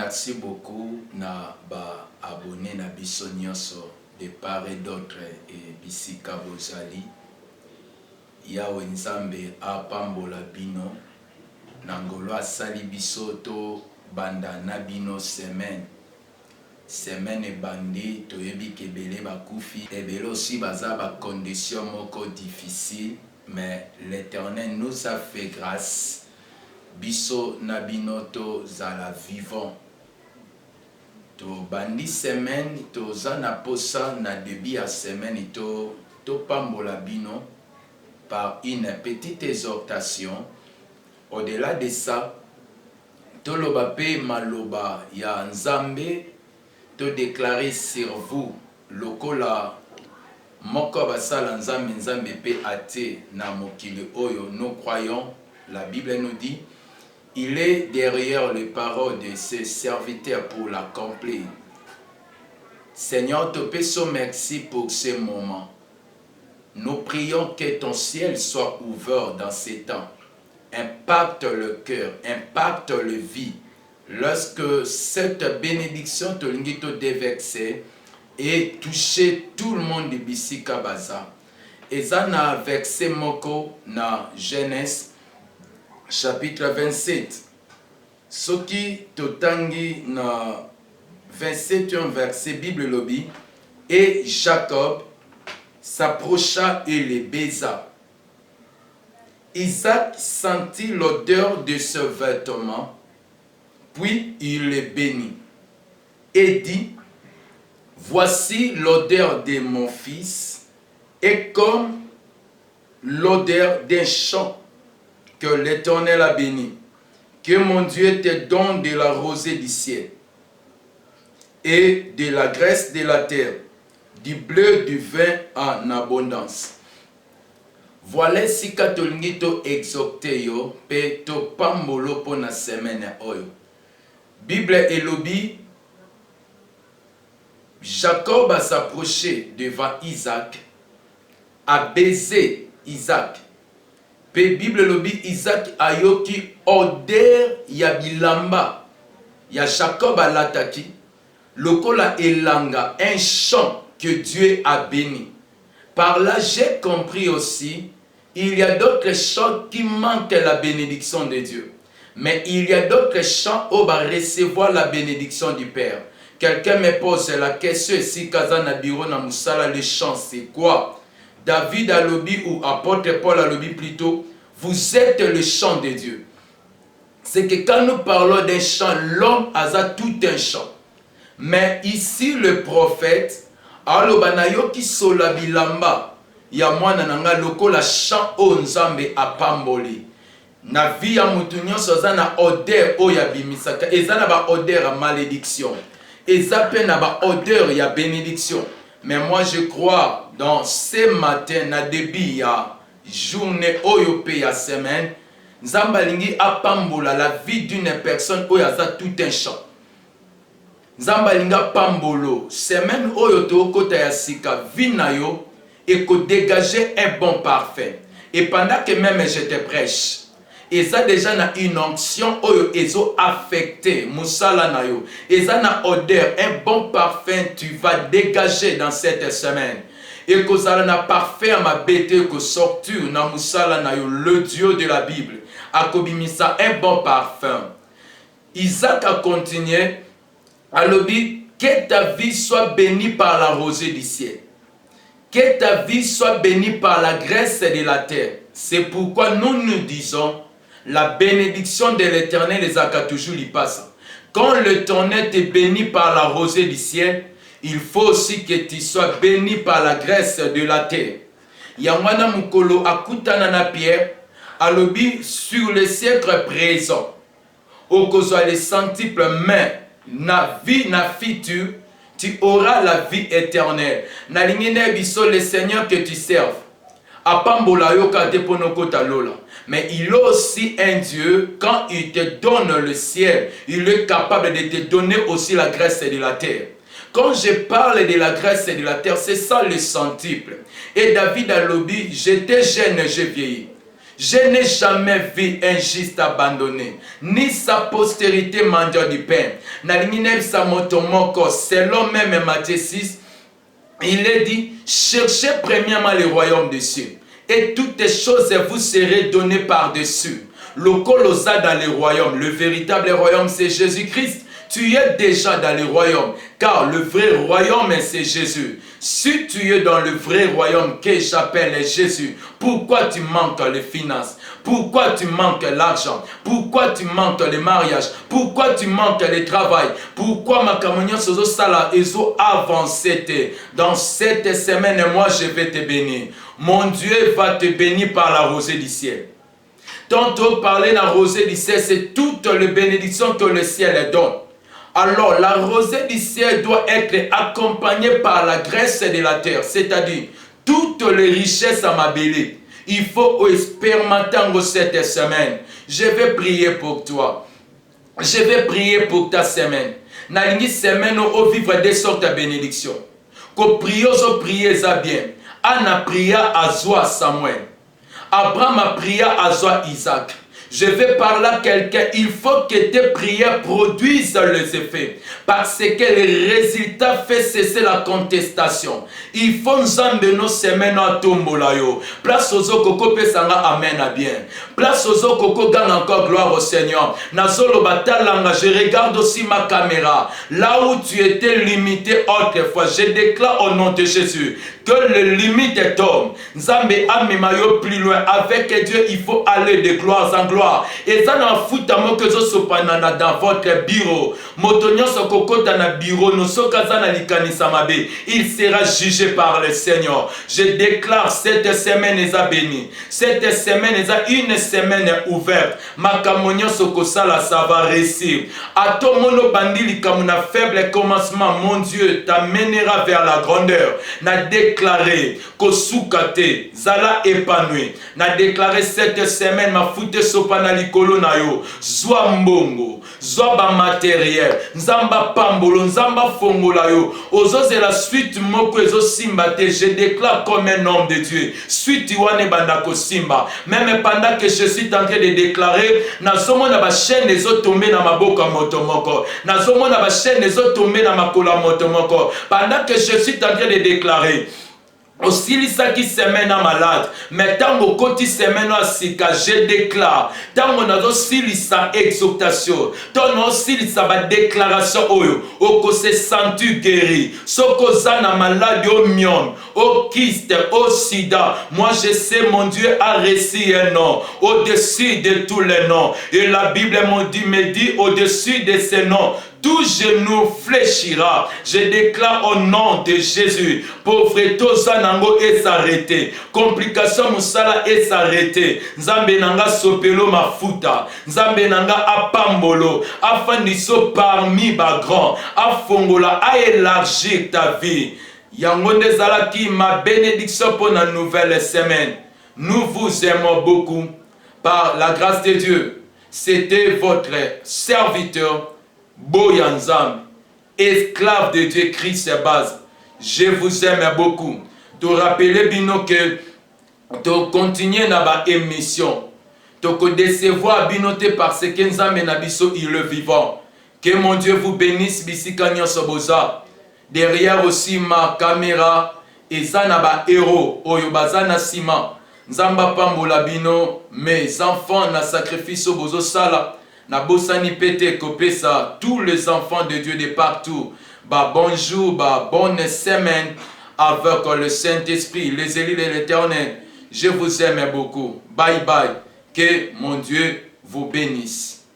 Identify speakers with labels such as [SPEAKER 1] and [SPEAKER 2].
[SPEAKER 1] Merci beaucoup na ba abonné na biso nyonso de part et d'autre et bisika bozali. Yawe Nzambe apambola bino nangolo asali biso to banda na bino semaine bandi toyebi kebele bakufi ebele aussi baza ba condition moko difficile, mais l'Éternel nous a fait grâce biso na bino to zala vivant to bandi semaine to zana posa na début à semaine to pambola bino par une petite exhortation. Au-delà de ça, to loba pe maloba ya Nzambe to déclarer sur vous lokola moko basala Nzambe Nzambe pe ate na mokili oyo. Nous croyons, la Bible nous dit, il est derrière les paroles de ses serviteurs pour l'accomplir. Seigneur, te peçons merci pour ce moment. Nous prions que ton ciel soit ouvert dans ces temps. Impacte le cœur, impacte le vie. Lorsque cette bénédiction te l'ingito dévexé et toucher tout le monde de Bisika Baza. Et ça n'a vexé moko na Genèse chapitre 27. Ce qui totangi na 27e verset Bible lobby. Et Jacob s'approcha et les baisa. Isaac sentit l'odeur de ce vêtement, puis il les bénit et dit, voici l'odeur de mon fils, et comme l'odeur d'un champ que l'Éternel a béni, que mon Dieu te donne de la rosée du ciel et de la graisse de la terre, du bleu, du vin en abondance. Voilà si katolingi to exhorté yo pe to pambolo po na semaine oyo. Bible elobi Jacob a s'approché devant Isaac, a baisé Isaac. Pe Bible elobi Isaac ayoki odeur ya bilamba ya Jacob a lataki lokola elanga, un champ que Dieu a béni. Par là, j'ai compris aussi, il y a d'autres champs qui manquent la bénédiction de Dieu. Mais il y a d'autres champs où on va recevoir la bénédiction du Père. Quelqu'un me pose la question si Kazana Biro na Moussala, le champ c'est quoi? David Alobi ou apôtre Paul Alobi plutôt, vous êtes le champ de Dieu. C'est que quand nous parlons d'un champ, l'homme a tout un champ. Mais ici le prophète, alobanayo ki sola bilamba ya mwana nanga lokola champ o Nzambe apamboli. Na vie ya mutu nyonso aza na odeur o ya bimisaka, eza na ba odeur ya malédiction, eza pe na ba odeur ya bénédiction. Mais moi je crois dans ce matin na début ya journée oyo pe ya semaine, Nzambe alingi apambola la vie d'une personne oyo aza tout un champ. Nzamba linga pambolo semaine oyo to kota ya sika vina yo et ko dégager un bon parfum. Et pendant que même je te prêche, et ça déjà na une onction oyo ezo affecté musala na yo. Et ça na odeur, un bon parfum tu vas dégager dans cette semaine. Et que ça na parfum ma bête que sortir na musala na yo, le Dieu de la Bible. Akobimisa un bon parfum. Isaac a continué. Alobi, que ta vie soit bénie par la rosée du ciel. Que ta vie soit bénie par la graisse de la terre. C'est pourquoi nous nous disons, la bénédiction de l'Éternel les a toujours y passe. Quand l'Éternel te bénit par la rosée du ciel, il faut aussi que tu sois béni par la graisse de la terre. Yamwana mukolo akutana na Pierre, alobi sur le siècle présent, au cause les centiples mains, na vie na futur, tu auras la vie éternelle. Na lingine biso le Seigneur que tu serves. Apambola yoka te ponoko talola. Mais il est aussi un Dieu, quand il te donne le ciel, il est capable de te donner aussi la graisse de la terre. Quand je parle de la graisse de la terre, c'est ça le centuple. Et David a lobby, j'étais jeune, j'ai vieilli. Je n'ai jamais vu un juste abandonné, ni sa postérité mendiant du pain. Nalinginev Samotomoko, selon même Matthieu 6, il est dit, cherchez premièrement le royaume des cieux, et toutes les choses vous seront données par-dessus. Le colossal dans le royaume, le véritable royaume, c'est Jésus-Christ. Tu es déjà dans le royaume, car le vrai royaume, c'est Jésus. Si tu es dans le vrai royaume que j'appelle Jésus, pourquoi tu manques les finances? Pourquoi tu manques l'argent? Pourquoi tu manques le mariage? Pourquoi tu manques le travail? Pourquoi ma communion sozo sala ezo avancé? Dans cette semaine, moi je vais te bénir. Mon Dieu va te bénir par la rosée du ciel. Tantôt parler de la rosée du ciel, c'est toutes les bénédictions que le ciel donne. Alors, la rosée du ciel doit être accompagnée par la graisse de la terre, c'est-à-dire toutes les richesses à ma belée. Il faut expérimenter cette semaine. Je vais prier pour toi. Je vais prier pour ta semaine. Nalingi semaine où vivre des sortes de bénédictions. Que prier ça bien. Anna pria à Zoa Samuel. Abraham a prié à Zoa Isaac. Je vais parler à quelqu'un, il faut que tes prières produisent les effets. Parce que les résultats font cesser la contestation. Il faut nous nos semaines à Tombolayo. Place aux okoko pesanga amen à bien. Place aux okoko gagne encore gloire au Seigneur. Nazolo batalanga, je regarde aussi ma caméra. Là où tu étais limité autrefois, je déclare au nom de Jésus que les limites tombent. Nzambe amemayo plus loin. Avec Dieu, il faut aller de gloire en gloire. Et ça n'a foutu à moi que je sois dans votre bureau. Motonio sokokota na bureau, no sokazana likani samabe. Il sera jugé par le Seigneur. Je déclare cette semaine est bénie. Cette semaine est une semaine ouverte. Makamonio sokosala ça va réussir. À ton mono bandili comme un faible commencement, mon Dieu t'amènera vers la grandeur. N'a déclaré kosukate zala épanoui. N'a déclaré cette semaine ma foute sopana likolo na yo. Zwa mbongo, zwa ba matériel, nzamba pambolo, nzamba fongola yo. Ozoze la suite moko ezo simba te. Je déclare comme un homme de Dieu. Suite wane bandako simba. Même pendant que je suis en train de déclarer, na somo na ba chaîne ezo tomber na maboko motomoko. Na somo na ba chaîne ezo tomber na makola motomoko. Pendant que je suis en train de déclarer, aussi qui semaine malade, mais tant au côté semaine à sika, je déclare, tant on a aussi sa exhortation, tant aussi sa déclaration oyo, oko se sentu guéri, soko zana malade au mion, au kyste, au sida, moi je sais mon Dieu a réussi un nom, au-dessus de tous les noms, et la Bible me dit au-dessus de ces noms, tout genou fléchira. Je déclare au nom de Jésus. Pauvreté zanango est s'arrêter. Complication musala est s'arrêter. Nzambe nanga sopelo mafuta. Nzambe nanga apambolo. Afin diso parmi ba grand. Afongola a élargir ta vie. Yangonde zalaki ma bénédiction pour la nouvelle semaine. Nous vous aimons beaucoup. Par la grâce de Dieu. C'était votre serviteur Boyanzam, esclave de Dieu Christ base. Je vous aime beaucoup. Te rappeler bino que te continuer dans ma émission. Te décevoir binote parce que Nzambe na biso il est vivant. Que mon Dieu vous bénisse bisikanya soboza. Derrière aussi ma caméra et ça na ba héros oyobazana sima. Nzamba pambola bino mes enfants na sacrifice bozo sala. Na bosani pete kopesa tous les enfants de Dieu de partout. Bah bonjour, bah bonne semaine avec le Saint-Esprit, les élus de l'Éternel. Je vous aime beaucoup. Bye bye. Que mon Dieu vous bénisse.